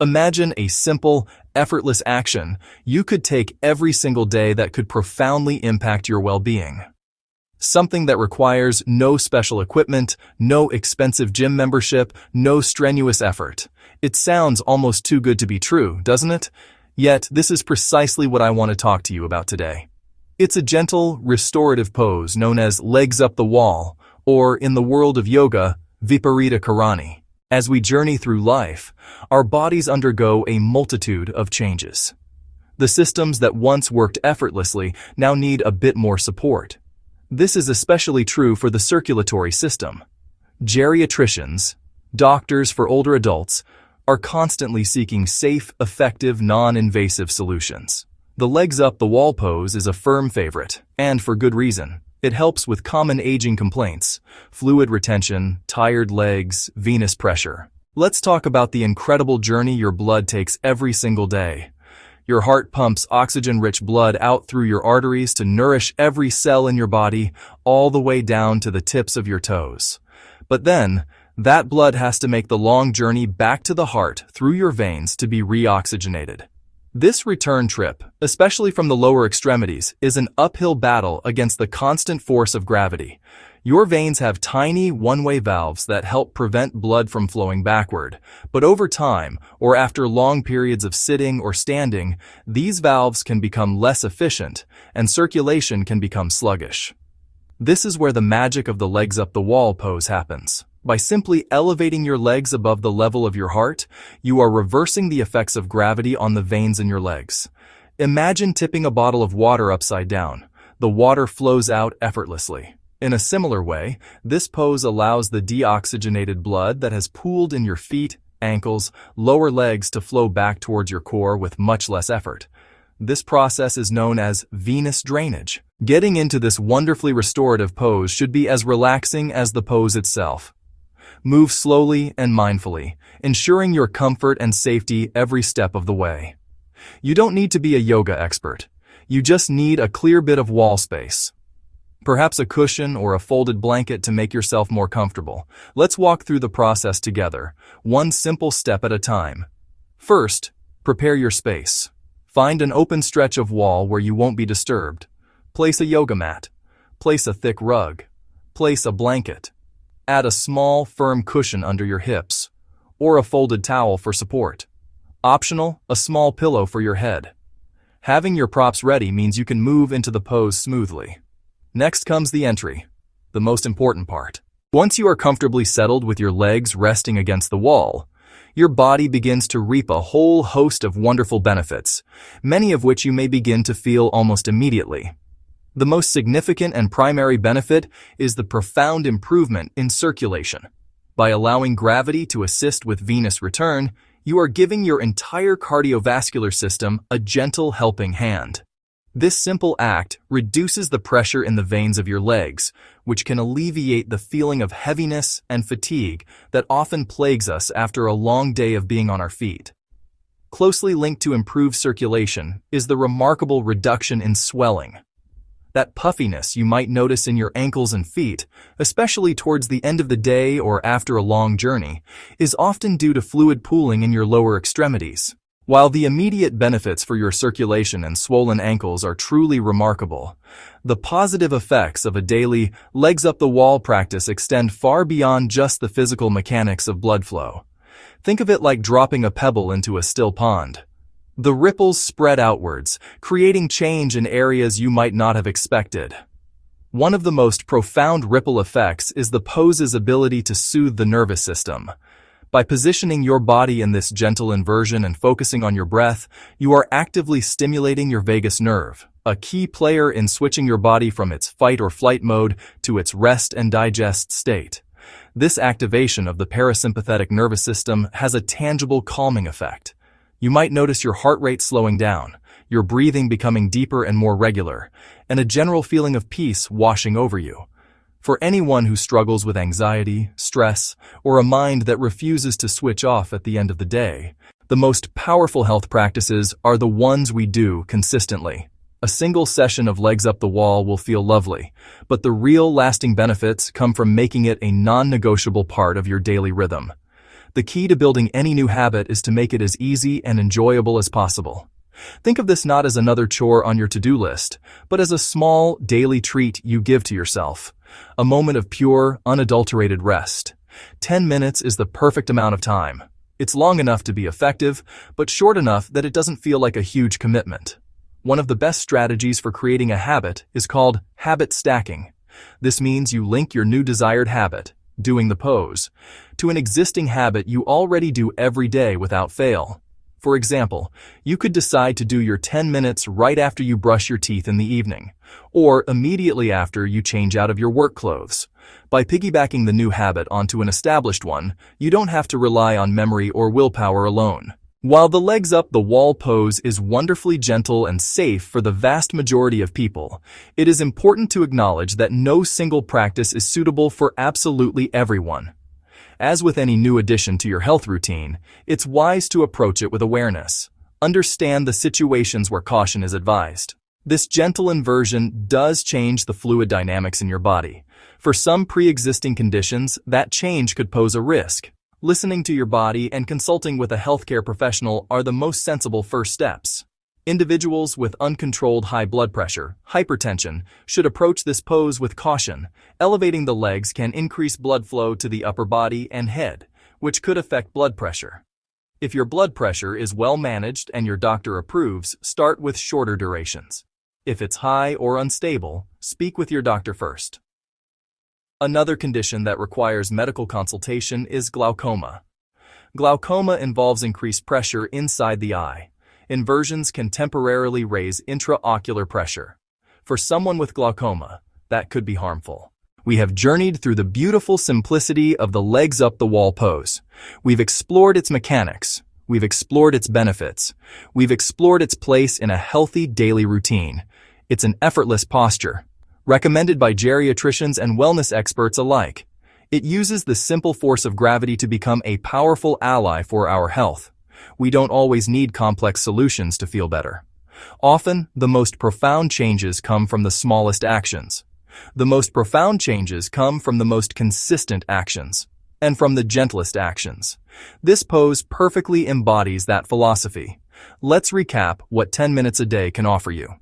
Imagine a simple, effortless action you could take every single day that could profoundly impact your well-being. Something that requires no special equipment, no expensive gym membership, no strenuous effort. It sounds almost too good to be true, doesn't it? Yet, this is precisely what I want to talk to you about today. It's a gentle, restorative pose known as legs up the wall, or in the world of yoga, Viparita Karani. As we journey through life, our bodies undergo a multitude of changes. The systems that once worked effortlessly now need a bit more support. This is especially true for the circulatory system. Geriatricians, doctors for older adults, are constantly seeking safe, effective, non-invasive solutions. The legs up the wall pose is a firm favorite, and for good reason. It helps with common aging complaints, fluid retention, tired legs, venous pressure. Let's talk about the incredible journey your blood takes every single day. Your heart pumps oxygen-rich blood out through your arteries to nourish every cell in your body, all the way down to the tips of your toes. But then, that blood has to make the long journey back to the heart through your veins to be reoxygenated. This return trip, especially from the lower extremities, is an uphill battle against the constant force of gravity. Your veins have tiny one-way valves that help prevent blood from flowing backward, but over time, or after long periods of sitting or standing, these valves can become less efficient, and circulation can become sluggish. This is where the magic of the legs up the wall pose happens. By simply elevating your legs above the level of your heart, you are reversing the effects of gravity on the veins in your legs. Imagine tipping a bottle of water upside down. The water flows out effortlessly. In a similar way, this pose allows the deoxygenated blood that has pooled in your feet, ankles, lower legs to flow back towards your core with much less effort. This process is known as venous drainage. Getting into this wonderfully restorative pose should be as relaxing as the pose itself. Move slowly and mindfully, ensuring your comfort and safety every step of the way. You don't need to be a yoga expert. You just need a clear bit of wall space. Perhaps a cushion or a folded blanket to make yourself more comfortable. Let's walk through the process together, one simple step at a time. First, prepare your space. Find an open stretch of wall where you won't be disturbed. Place a yoga mat. Place a thick rug. Place a blanket. Add a small, firm cushion under your hips, or a folded towel for support. Optional, a small pillow for your head. Having your props ready means you can move into the pose smoothly. Next comes the entry, the most important part. Once you are comfortably settled with your legs resting against the wall, your body begins to reap a whole host of wonderful benefits, many of which you may begin to feel almost immediately. The most significant and primary benefit is the profound improvement in circulation. By allowing gravity to assist with venous return, you are giving your entire cardiovascular system a gentle helping hand. This simple act reduces the pressure in the veins of your legs, which can alleviate the feeling of heaviness and fatigue that often plagues us after a long day of being on our feet. Closely linked to improved circulation is the remarkable reduction in swelling. That puffiness you might notice in your ankles and feet, especially towards the end of the day or after a long journey, is often due to fluid pooling in your lower extremities. While the immediate benefits for your circulation and swollen ankles are truly remarkable, the positive effects of a daily legs-up-the-wall practice extend far beyond just the physical mechanics of blood flow. Think of it like dropping a pebble into a still pond. The ripples spread outwards, creating change in areas you might not have expected. One of the most profound ripple effects is the pose's ability to soothe the nervous system. By positioning your body in this gentle inversion and focusing on your breath, you are actively stimulating your vagus nerve, a key player in switching your body from its fight or flight mode to its rest and digest state. This activation of the parasympathetic nervous system has a tangible calming effect. You might notice your heart rate slowing down, your breathing becoming deeper and more regular, and a general feeling of peace washing over you. For anyone who struggles with anxiety, stress, or a mind that refuses to switch off at the end of the day, the most powerful health practices are the ones we do consistently. A single session of legs up the wall will feel lovely, but the real lasting benefits come from making it a non-negotiable part of your daily rhythm. The key to building any new habit is to make it as easy and enjoyable as possible. Think of this not as another chore on your to-do list, but as a small, daily treat you give to yourself. A moment of pure, unadulterated rest. 10 minutes is the perfect amount of time. It's long enough to be effective, but short enough that it doesn't feel like a huge commitment. One of the best strategies for creating a habit is called habit stacking. This means you link your new desired habit, doing the pose, to an existing habit you already do every day without fail. For example, you could decide to do your 10 minutes right after you brush your teeth in the evening, or immediately after you change out of your work clothes. By piggybacking the new habit onto an established one, you don't have to rely on memory or willpower alone. While the legs up the wall pose is wonderfully gentle and safe for the vast majority of people, it is important to acknowledge that no single practice is suitable for absolutely everyone. As with any new addition to your health routine, it's wise to approach it with awareness. Understand the situations where caution is advised. This gentle inversion does change the fluid dynamics in your body. For some pre-existing conditions, that change could pose a risk. Listening to your body and consulting with a healthcare professional are the most sensible first steps. Individuals with uncontrolled high blood pressure, hypertension, should approach this pose with caution. Elevating the legs can increase blood flow to the upper body and head, which could affect blood pressure. If your blood pressure is well managed and your doctor approves, start with shorter durations. If it's high or unstable, speak with your doctor first. Another condition that requires medical consultation is glaucoma. Glaucoma involves increased pressure inside the eye. Inversions can temporarily raise intraocular pressure. For someone with glaucoma, that could be harmful. We have journeyed through the beautiful simplicity of the legs up the wall pose. We've explored its mechanics. We've explored its benefits. We've explored its place in a healthy daily routine. It's an effortless posture, recommended by geriatricians and wellness experts alike. It uses the simple force of gravity to become a powerful ally for our health. We don't always need complex solutions to feel better. Often, the most profound changes come from the smallest actions. The most profound changes come from the most consistent actions, and from the gentlest actions. This pose perfectly embodies that philosophy. Let's recap what 10 minutes a day can offer you.